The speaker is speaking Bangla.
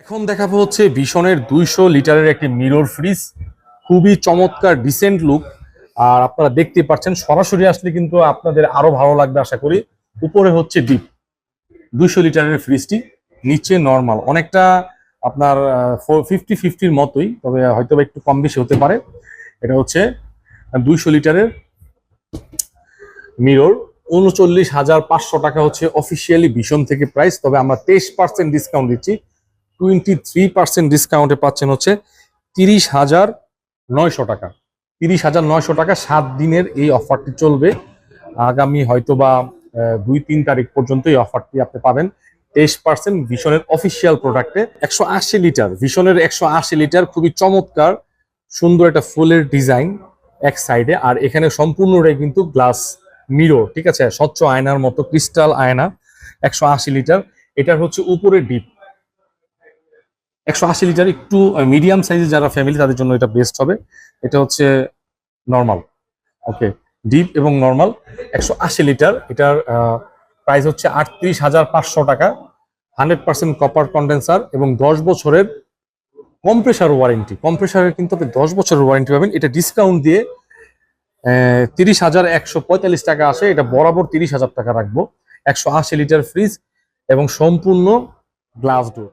এখন দেখাবো হচ্ছে ভিশনের 200 লিটারের একটি মিরর ফ্রিজ। খুবই চমৎকার ডিসেন্ট লুক। আর আপনারা দেখতে পাচ্ছেন, সরাসরি আসলে কিন্তু আপনাদের আরো ভালো লাগবে আশা করি। উপরে হচ্ছে ডিপ 200 লিটারের ফ্রিজটি, নিচে নর্মাল, অনেকটা আপনার 50-50-র মতোই, তবে হয়তো একটু কম বেশি হতে পারে। এটা হচ্ছে 200 লিটারের মিরর। 39,500 টাকা হচ্ছে অফিসিয়ালি ভিশন থেকে প্রাইস, তবে আমরা 23% ডিসকাউন্ট দিচ্ছি। 23% ডিসকাউন্টে পাচ্ছেন হচ্ছে 30,900 টাকা। 30,900 টাকা 7 দিনের এই অফারটি চলবে। আগামী হয়তোবা 2-3 তারিখ পর্যন্ত এই অফারটি আপনি পাবেন। 23% ভিশনের অফিসিয়াল প্রোডাক্টে। 180 লিটার ভিশনের 180 লিটার, খুবই চমৎকার সুন্দর একটা ফুলের ডিজাইন এক সাইডে, আর এখানে সম্পূর্ণটাই কিন্তু গ্লাস মিরর, ঠিক আছে, স্বচ্ছ আয়নার মতো ক্রিস্টাল আয়না। 180 লিটার, এটার হচ্ছে উপরে ডিপ। 180 লিটার একটু মিডিয়াম সাইজের যারা ফ্যামিলি, তাদের জন্য এটা বেস্ট হবে। এটা হচ্ছে নর্মাল, ওকে, ডিপ এবং নর্মাল। 180 লিটার, এটার প্রাইস হচ্ছে 38,500 টাকা। 100% কপার কন্ডেন্সার এবং 10 বছরের কম্প্রেসার ওয়ারেন্টি। কম্প্রেসারের কিন্তু আপনি 10 বছরের ওয়ারেন্টি পাবেন। এটা ডিসকাউন্ট দিয়ে 30,145 টাকা আসে। এটা বরাবর 30,000 টাকা রাখবো। 180 লিটার ফ্রিজ এবং সম্পূর্ণ গ্লাস ডোর।